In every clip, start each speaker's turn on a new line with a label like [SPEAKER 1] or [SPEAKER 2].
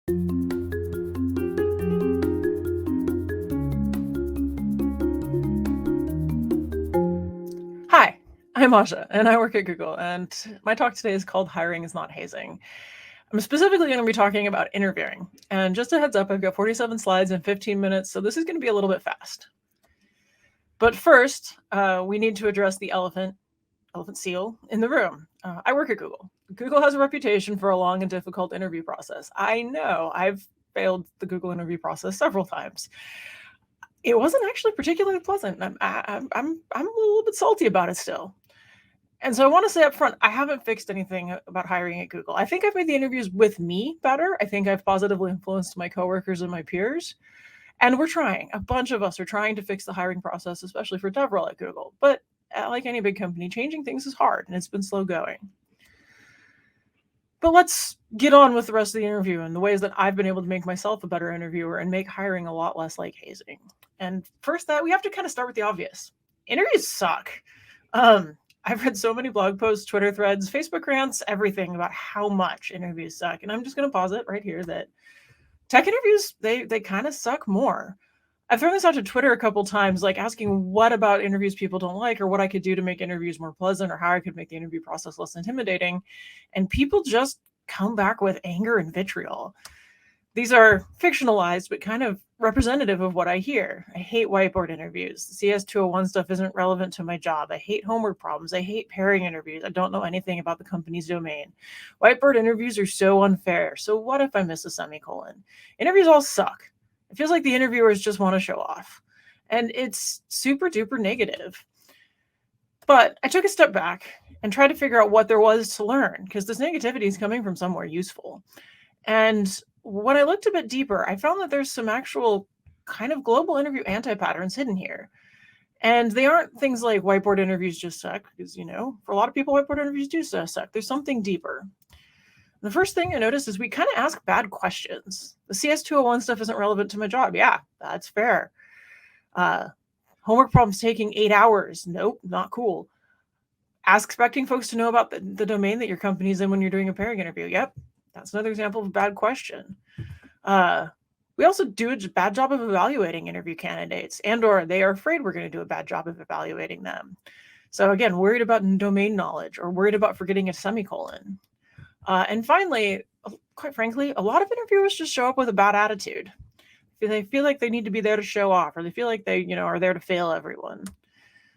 [SPEAKER 1] Hi, I'm Asha, and I work at Google, and my talk today is called Hiring is Not Hazing. I'm specifically going to be talking about interviewing, and just a heads up, I've got 47 slides in 15 minutes, so this is going to be a little bit fast. But first, we need to address the elephant seal in the room. I work at Google. Google has a reputation for a long and difficult interview process. I know, I've failed the Google interview process several times. It wasn't actually particularly pleasant. I'm a little bit salty about it still. And so I want to say up front, I haven't fixed anything about hiring at Google. I think I've made the interviews with me better. I think I've positively influenced my coworkers and my peers. And we're trying. A bunch of us are trying to fix the hiring process, especially for DevRel at Google. But like any big company, changing things is hard, and it's been slow going. But let's get on with the rest of the interview and the ways that I've been able to make myself a better interviewer and make hiring a lot less like hazing. And first, that we have to kind of start with the obvious. Interviews suck. I've read so many blog posts, Twitter threads, Facebook rants, everything about how much interviews suck. And I'm just going to pause it right here that tech interviews, they kind of suck more. I've thrown this out to Twitter a couple times, like asking what about interviews people don't like, or what I could do to make interviews more pleasant, or how I could make the interview process less intimidating. And people just come back with anger and vitriol. These are fictionalized, but kind of representative of what I hear. I hate whiteboard interviews. The CS201 stuff isn't relevant to my job. I hate homework problems. I hate pairing interviews. I don't know anything about the company's domain. Whiteboard interviews are so unfair. So what if I miss a semicolon? Interviews all suck. It feels like the interviewers just want to show off. And it's super duper negative. But I took a step back and tried to figure out what there was to learn, because this negativity is coming from somewhere useful. And when I looked a bit deeper, I found that there's some actual kind of global interview anti-patterns hidden here. And they aren't things like whiteboard interviews just suck, because, for a lot of people, whiteboard interviews do suck. There's something deeper. The first thing I noticed is we kind of ask bad questions. The CS201 stuff isn't relevant to my job. Yeah, that's fair. Homework problems taking 8 hours. Nope, not cool. Expecting folks to know about the domain that your company's in when you're doing a pairing interview. Yep, that's another example of a bad question. We also do a bad job of evaluating interview candidates, or they are afraid we're going to do a bad job of evaluating them. So again, worried about domain knowledge, or worried about forgetting a semicolon. And finally, quite frankly, a lot of interviewers just show up with a bad attitude. They feel like they need to be there to show off, or they feel like they, are there to fail everyone.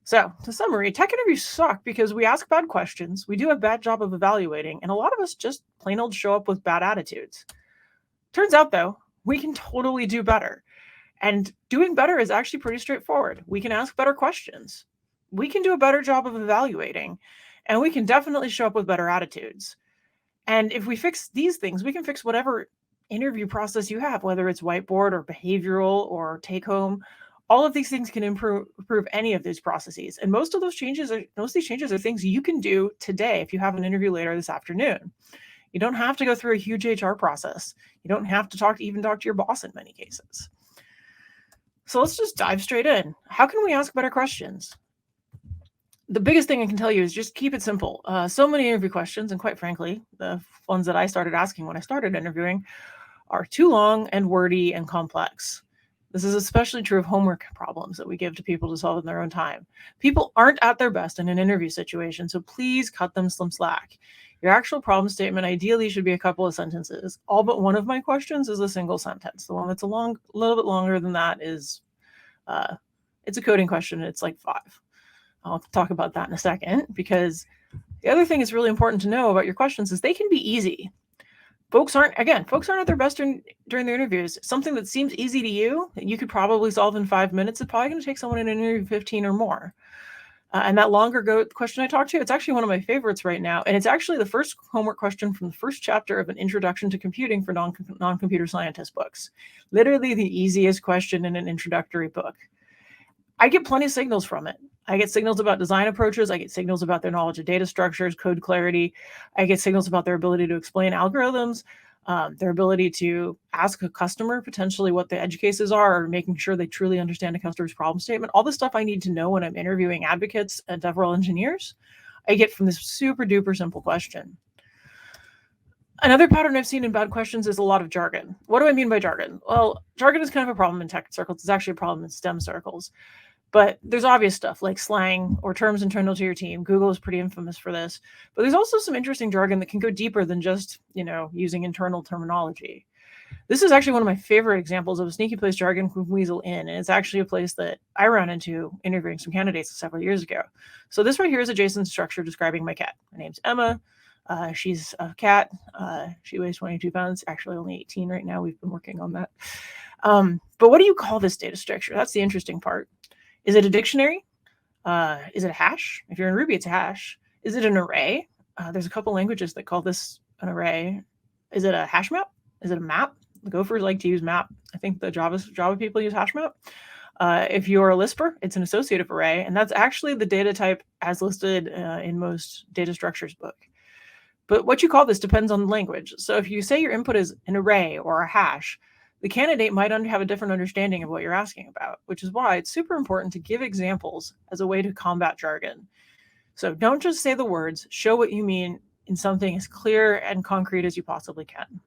[SPEAKER 1] So, to summary, tech interviews suck because we ask bad questions, we do a bad job of evaluating, and a lot of us just plain old show up with bad attitudes. Turns out, though, we can totally do better. And doing better is actually pretty straightforward. We can ask better questions. We can do a better job of evaluating, and we can definitely show up with better attitudes. And if we fix these things, we can fix whatever interview process you have, whether it's whiteboard or behavioral or take home. All of these things can improve any of these processes. And most of these changes are things you can do today if you have an interview later this afternoon. You don't have to go through a huge HR process. You don't have to talk to your boss in many cases. So let's just dive straight in. How can we ask better questions? The biggest thing I can tell you is just keep it simple. So many interview questions, and quite frankly, the ones that I started asking when I started interviewing, are too long and wordy and complex. This is especially true of homework problems that we give to people to solve in their own time. People aren't at their best in an interview situation, so please cut them some slack. Your actual problem statement ideally should be a couple of sentences. All but one of my questions is a single sentence. The one that's a little bit longer than that is, it's a coding question. It's like 5. I'll talk about that in a second, because the other thing that's really important to know about your questions is they can be easy. Folks aren't at their best during their interviews. Something that seems easy to you that you could probably solve in 5 minutes, it's probably going to take someone in an interview 15 or more. And that longer question I talked to, it's actually one of my favorites right now. And it's actually the first homework question from the first chapter of an Introduction to Computing for non-computer scientist books. Literally the easiest question in an introductory book. I get plenty of signals from it. I get signals about design approaches. I get signals about their knowledge of data structures, code clarity. I get signals about their ability to explain algorithms, their ability to ask a customer potentially what the edge cases are, or making sure they truly understand a customer's problem statement. All the stuff I need to know when I'm interviewing advocates and DevRel engineers, I get from this super duper simple question. Another pattern I've seen in bad questions is a lot of jargon. What do I mean by jargon? Well, jargon is kind of a problem in tech circles. It's actually a problem in STEM circles. But there's obvious stuff like slang or terms internal to your team. Google is pretty infamous for this. But there's also some interesting jargon that can go deeper than just, using internal terminology. This is actually one of my favorite examples of a sneaky place jargon can weasel in, and it's actually a place that I ran into interviewing some candidates several years ago. So this right here is a JSON structure describing my cat. Her name's Emma. She's a cat. She weighs 22 pounds, actually only 18 right now. We've been working on that. But what do you call this data structure? That's the interesting part. Is it a dictionary? Is it a hash? If you're in Ruby, it's a hash. Is it an array? There's a couple languages that call this an array. Is it a hash map? Is it a map? The Gophers like to use map. I think the Java people use hash map. If you're a Lisper, it's an associative array, and that's actually the data type as listed in most data structures book. But what you call this depends on the language. So if you say your input is an array or a hash, the candidate might have a different understanding of what you're asking about, which is why it's super important to give examples as a way to combat jargon. So don't just say the words, show what you mean in something as clear and concrete as you possibly can.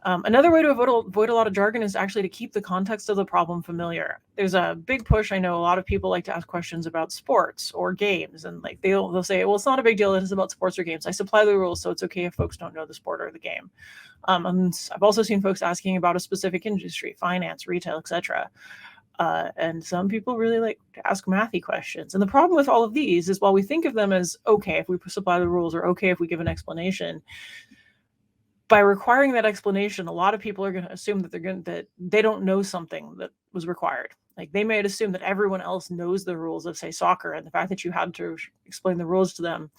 [SPEAKER 1] Another way to avoid a lot of jargon is actually to keep the context of the problem familiar. There's a big push. I know a lot of people like to ask questions about sports or games, and like they'll say, well, it's not a big deal. It is about sports or games. I supply the rules, so it's okay if folks don't know the sport or the game. And I've also seen folks asking about a specific industry, finance, retail, etc. And some people really like to ask mathy questions. And the problem with all of these is while we think of them as okay if we supply the rules or okay if we give an explanation, by requiring that explanation, a lot of people are going to assume that they don't know something that was required. Like they may assume that everyone else knows the rules of, say, soccer, and the fact that you had to explain the rules to them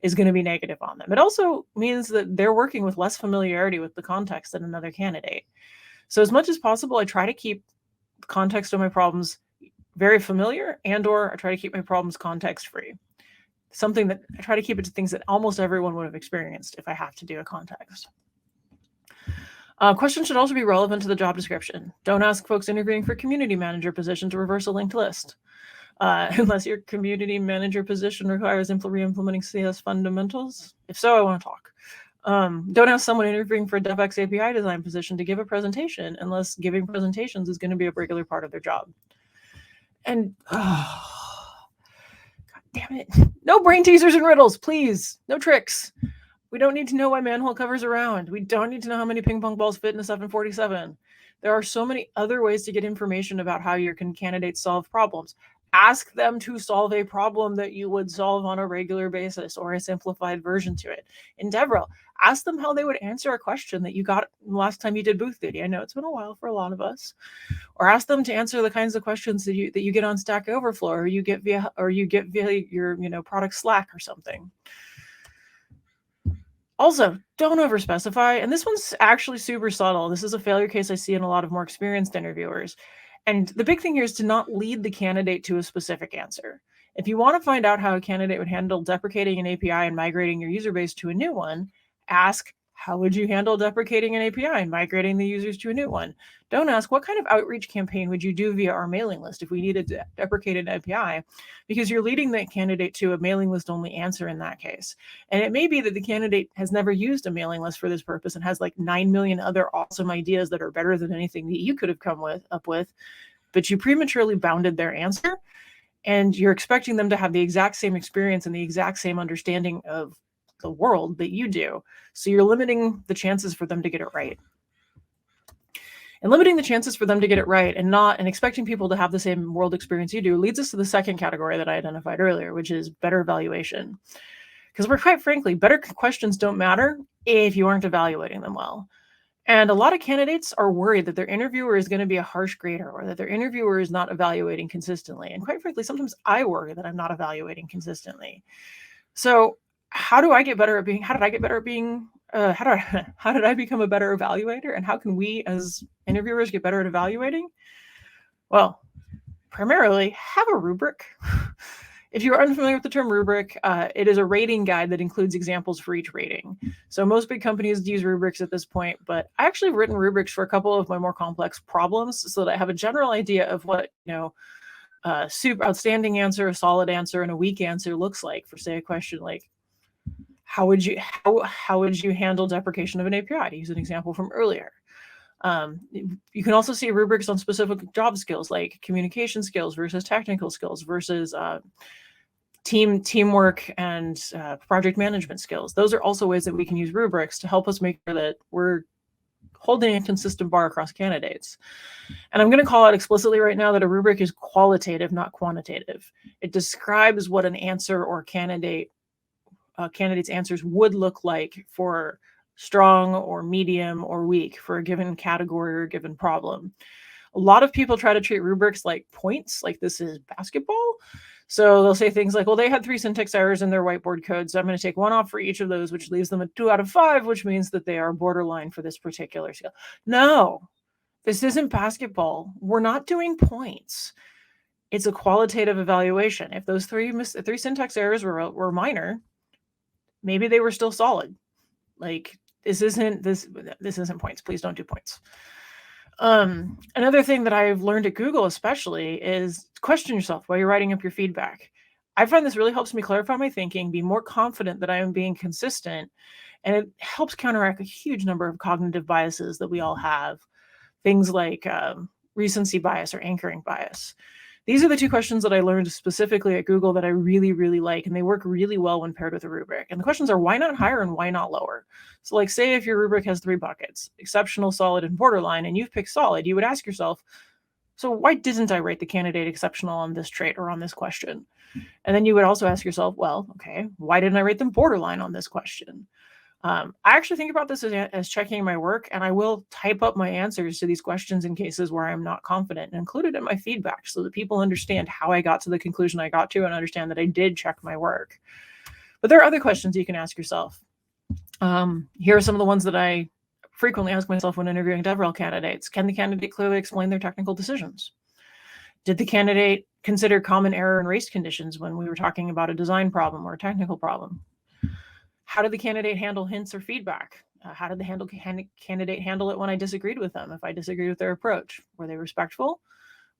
[SPEAKER 1] is going to be negative on them. It also means that they're working with less familiarity with the context than another candidate. So as much as possible, I try to keep the context of my problems very familiar, or I try to keep my problems context-free. Something that I try to keep it to things that almost everyone would have experienced if I have to do a context. Questions should also be relevant to the job description. Don't ask folks interviewing for community manager position to reverse a linked list. Unless your community manager position requires re-implementing CS fundamentals. If so, I want to talk. Don't ask someone interviewing for a DevX API design position to give a presentation unless giving presentations is going to be a regular part of their job. And God damn it. No brain teasers and riddles, please. No tricks. We don't need to know why manhole covers are round. We don't need to know how many ping pong balls fit in a 747. There are so many other ways to get information about how your candidates solve problems. Ask them to solve a problem that you would solve on a regular basis or a simplified version to it. In DevRel, ask them how they would answer a question that you got last time you did booth duty. I know it's been a while for a lot of us. Or ask them to answer the kinds of questions that you get on Stack Overflow or you get via your product Slack or something. Also, don't overspecify. And this one's actually super subtle. This is a failure case I see in a lot of more experienced interviewers. And the big thing here is to not lead the candidate to a specific answer. If you want to find out how a candidate would handle deprecating an API and migrating your user base to a new one, ask, how would you handle deprecating an API and migrating the users to a new one? Don't ask, what kind of outreach campaign would you do via our mailing list if we needed to deprecate an API? Because you're leading the candidate to a mailing list only answer in that case. And it may be that the candidate has never used a mailing list for this purpose and has like 9 million other awesome ideas that are better than anything that you could have come up with, but you prematurely bounded their answer and you're expecting them to have the exact same experience and the exact same understanding of the world that you do. So you're limiting the chances for them to get it right. And limiting the chances for them to get it right and expecting people to have the same world experience you do leads us to the second category that I identified earlier, which is better evaluation. Because we're quite frankly, better questions don't matter if you aren't evaluating them well. And a lot of candidates are worried that their interviewer is going to be a harsh grader or that their interviewer is not evaluating consistently. And quite frankly, sometimes I worry that I'm not evaluating consistently. So how did I become a better evaluator? And how can we as interviewers get better at evaluating? Well, primarily have a rubric. If you are unfamiliar with the term rubric, it is a rating guide that includes examples for each rating. So most big companies use rubrics at this point, but I actually have written rubrics for a couple of my more complex problems so that I have a general idea of what, super outstanding answer, a solid answer, and a weak answer looks like for, say, a question like, How would you handle deprecation of an API, to use an example from earlier? You can also see rubrics on specific job skills like communication skills versus technical skills versus teamwork and project management skills. Those are also ways that we can use rubrics to help us make sure that we're holding a consistent bar across candidates. And I'm going to call out explicitly right now that a rubric is qualitative, not quantitative. It describes what an answer or candidate's answers would look like for strong or medium or weak for a given category or a given problem. A lot of people try to treat rubrics like points, like this is basketball. So they'll say things like, well, they had 3 syntax errors in their whiteboard code, so I'm going to take 1 off for each of those, which leaves them a 2 out of 5, which means that they are borderline for this particular skill. No, this isn't basketball. We're not doing points. It's a qualitative evaluation. If those 3 syntax errors were minor, maybe they were still solid. Like this isn't points. Please don't do points. Another thing that I've learned at Google especially is question yourself while you're writing up your feedback. I find this really helps me clarify my thinking, be more confident that I am being consistent, and it helps counteract a huge number of cognitive biases that we all have. Things like recency bias or anchoring bias. These are the 2 questions that I learned specifically at Google that I really, really like, and they work really well when paired with a rubric. And the questions are why not higher and why not lower? So like say if your rubric has 3 buckets, exceptional, solid, and borderline, and you've picked solid, you would ask yourself, so why didn't I rate the candidate exceptional on this trait or on this question? And then you would also ask yourself, well, okay, why didn't I rate them borderline on this question? I actually think about this as checking my work, and I will type up my answers to these questions in cases where I'm not confident and include it in my feedback so that people understand how I got to the conclusion I got to and understand that I did check my work. But there are other questions you can ask yourself. Here are some of the ones that I frequently ask myself when interviewing DevRel candidates. Can the candidate clearly explain their technical decisions? Did the candidate consider common error and race conditions when we were talking about a design problem or a technical problem? How did the candidate handle hints or feedback? How did the candidate handle it when I disagreed with them? If I disagreed with their approach, were they respectful?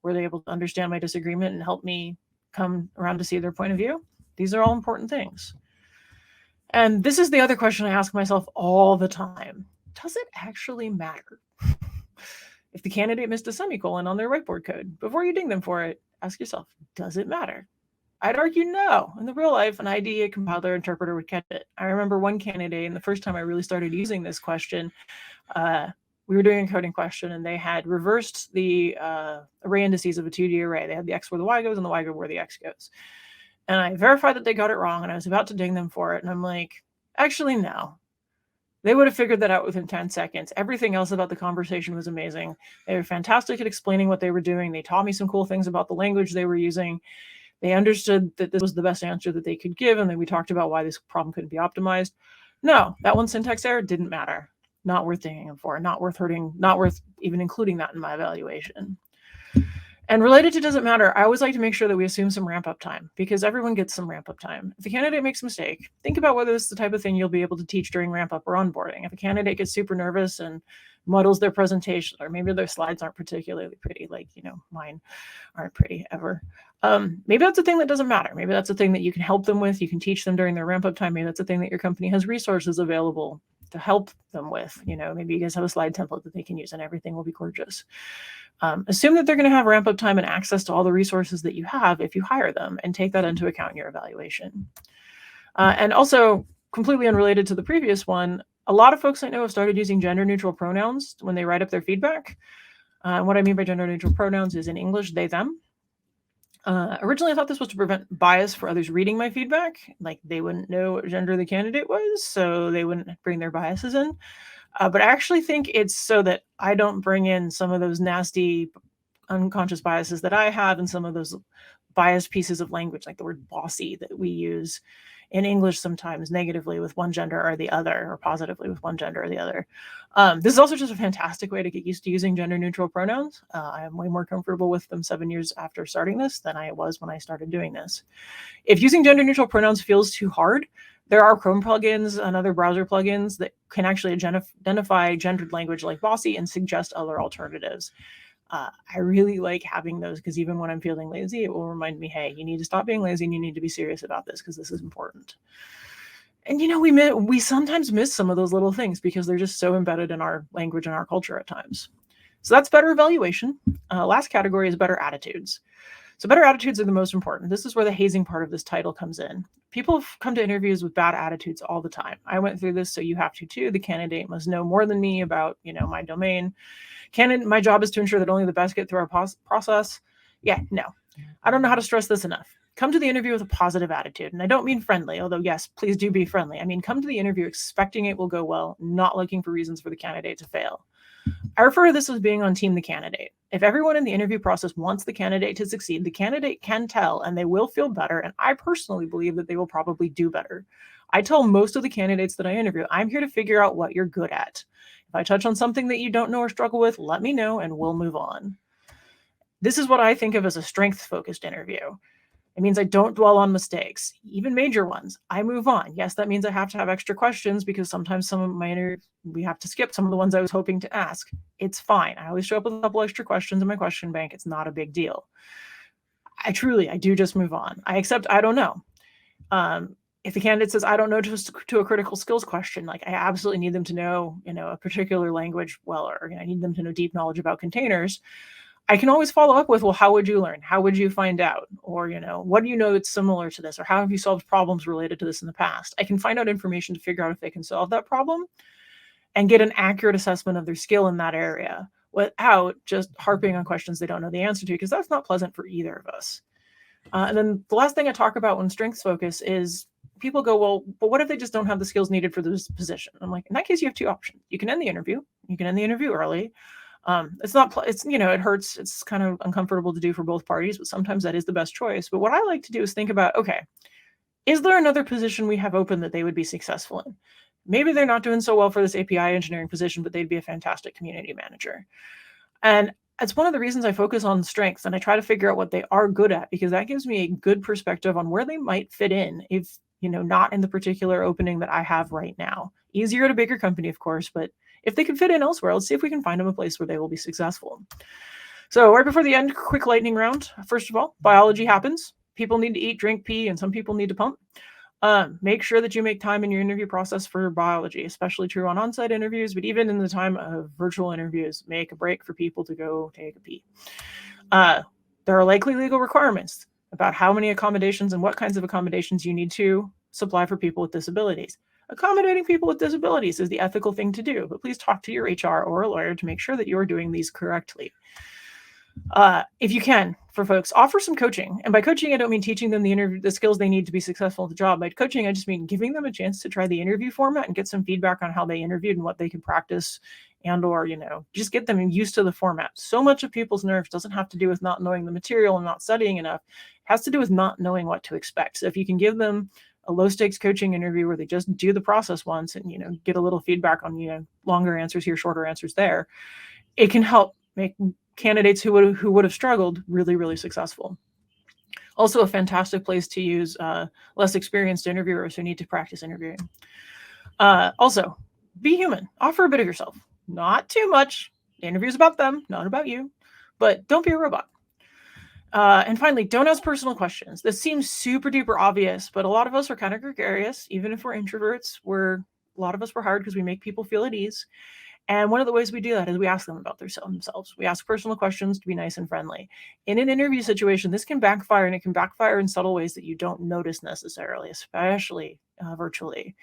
[SPEAKER 1] Were they able to understand my disagreement and help me come around to see their point of view? These are all important things. And this is the other question I ask myself all the time. Does it actually matter? If the candidate missed a semicolon on their whiteboard code, before you ding them for it, ask yourself, does it matter? I'd argue no. In the real life, an IDE, compiler, interpreter would catch it. I remember one candidate, and the first time I really started using this question, we were doing a coding question, and they had reversed the array indices of a 2D array. They had the x where the y goes and the y where the x goes. And I verified that they got it wrong, and I was about to ding them for it. And I'm like, actually, no. They would have figured that out within 10 seconds. Everything else about the conversation was amazing. They were fantastic at explaining what they were doing. They taught me some cool things about the language they were using. They understood that this was the best answer that they could give, and then we talked about why this problem couldn't be optimized. No, that one syntax error didn't matter. Not worth dinging them for, not worth hurting, not worth even including that in my evaluation. And related to doesn't matter, I always like to make sure that we assume some ramp-up time, because everyone gets some ramp-up time. If the candidate makes a mistake, think about whether this is the type of thing you'll be able to teach during ramp-up or onboarding. If a candidate gets super nervous and muddles their presentation, or maybe their slides aren't particularly pretty, like, mine aren't pretty ever. Maybe that's a thing that doesn't matter. Maybe that's a thing that you can help them with. You can teach them during their ramp-up time. Maybe that's a thing that your company has resources available to help them with. Maybe you guys have a slide template that they can use and everything will be gorgeous. Assume that they're going to have ramp-up time and access to all the resources that you have if you hire them, and take that into account in your evaluation. And also, completely unrelated to the previous one, a lot of folks I know have started using gender-neutral pronouns when they write up their feedback. What I mean by gender-neutral pronouns is in English, they, them. Originally, I thought this was to prevent bias for others reading my feedback. Like, they wouldn't know what gender the candidate was, so they wouldn't bring their biases in. But I actually think it's so that I don't bring in some of those nasty unconscious biases that I have, and some of those biased pieces of language, like the word bossy that we use in English sometimes negatively with one gender or the other, or positively with one gender or the other. This is also just a fantastic way to get used to using gender-neutral pronouns. I am way more comfortable with them 7 years after starting this than I was when I started doing this. If using gender-neutral pronouns feels too hard, there are Chrome plugins and other browser plugins that can actually identify gendered language like bossy and suggest other alternatives. I really like having those, because even when I'm feeling lazy, it will remind me, hey, you need to stop being lazy and you need to be serious about this, because this is important. And we sometimes miss some of those little things because they're just so embedded in our language and our culture at times. So that's better evaluation. Last category is better attitudes. So better attitudes are the most important. This is where the hazing part of this title comes in. People come to interviews with bad attitudes all the time. I went through this, so you have to too. The candidate must know more than me about, my domain. My job is to ensure that only the best get through our process. Yeah, no. I don't know how to stress this enough. Come to the interview with a positive attitude. And I don't mean friendly, although yes, please do be friendly. I mean, come to the interview expecting it will go well, not looking for reasons for the candidate to fail. I refer to this as being on team the candidate. If everyone in the interview process wants the candidate to succeed, the candidate can tell and they will feel better. And I personally believe that they will probably do better. I tell most of the candidates that I interview, I'm here to figure out what you're good at. If I touch on something that you don't know or struggle with, let me know and we'll move on. This is what I think of as a strengths-focused interview. It means I don't dwell on mistakes, even major ones. I move on. Yes, that means I have to have extra questions because sometimes some of my we have to skip some of the ones I was hoping to ask. It's fine. I always show up with a couple extra questions in my question bank. It's not a big deal. I do just move on. I accept I don't know. If the candidate says I don't know to a critical skills question, like I absolutely need them to know, a particular language well, or I need them to know deep knowledge about containers. I can always follow up with, well, how would you learn? How would you find out? Or, what do you know that's similar to this? Or how have you solved problems related to this in the past? I can find out information to figure out if they can solve that problem and get an accurate assessment of their skill in that area without just harping on questions they don't know the answer to, because that's not pleasant for either of us. And then the last thing I talk about when strengths focus is people go, well, but what if they just don't have the skills needed for this position? I'm like, in that case, you have two options. You can end the interview. You can end the interview early. It hurts. It's kind of uncomfortable to do for both parties, but sometimes that is the best choice. But what I like to do is think about, okay, is there another position we have open that they would be successful in? Maybe they're not doing so well for this API engineering position, but they'd be a fantastic community manager. And it's one of the reasons I focus on strengths and I try to figure out what they are good at, because that gives me a good perspective on where they might fit in if, not in the particular opening that I have right now. Easier at a bigger company, of course, but if they can fit in elsewhere, let's see if we can find them a place where they will be successful. So right before the end, quick lightning round. First of all, biology happens. People need to eat, drink, pee, and some people need to pump. Make sure that you make time in your interview process for biology, especially true on on-site interviews, but even in the time of virtual interviews, make a break for people to go take a pee. There are likely legal requirements about how many accommodations and what kinds of accommodations you need to supply for people with disabilities. Accommodating people with disabilities is the ethical thing to do, but please talk to your HR or a lawyer to make sure that you're doing these correctly. If you can, for folks, offer some coaching. And by coaching, I don't mean teaching them the skills they need to be successful at the job. By coaching, I just mean giving them a chance to try the interview format and get some feedback on how they interviewed and what they can practice, and or, just get them used to the format. So much of people's nerves doesn't have to do with not knowing the material and not studying enough. It has to do with not knowing what to expect. So if you can give them a low stakes coaching interview where they just do the process once and, get a little feedback on, longer answers here, shorter answers there, it can help make candidates who would have struggled really, really successful. Also a fantastic place to use less experienced interviewers who need to practice interviewing. Also, be human. Offer a bit of yourself. Not too much. The interview's about them, not about you. But don't be a robot. And finally, don't ask personal questions. This seems super duper obvious, but a lot of us are kind of gregarious. Even if we're introverts, a lot of us were hired because we make people feel at ease. And one of the ways we do that is we ask them about themselves. We ask personal questions to be nice and friendly. In an interview situation, this can backfire, and it can backfire in subtle ways that you don't notice necessarily, especially virtually.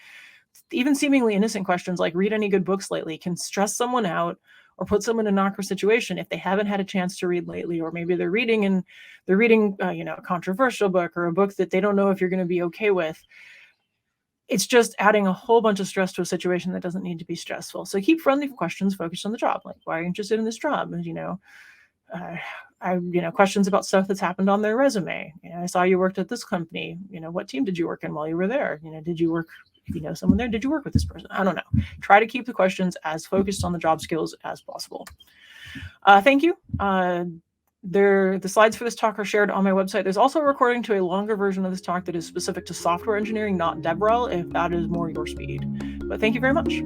[SPEAKER 1] Even seemingly innocent questions like read any good books lately can stress someone out or put someone in an awkward situation if they haven't had a chance to read lately, or maybe they're reading a controversial book or a book that they don't know if you're going to be okay with. It's just adding a whole bunch of stress to a situation that doesn't need to be stressful. So keep friendly questions focused on the job. Like, why are you interested in this job? And, questions about stuff that's happened on their resume. I saw you worked at this company. What team did you work in while you were there? Did you work, if you know someone there, did you work with this person? I don't know. Try to keep the questions as focused on the job skills as possible. Thank you. The slides for this talk are shared on my website. There's also a recording to a longer version of this talk that is specific to software engineering, not DevRel, if that is more your speed. But thank you very much.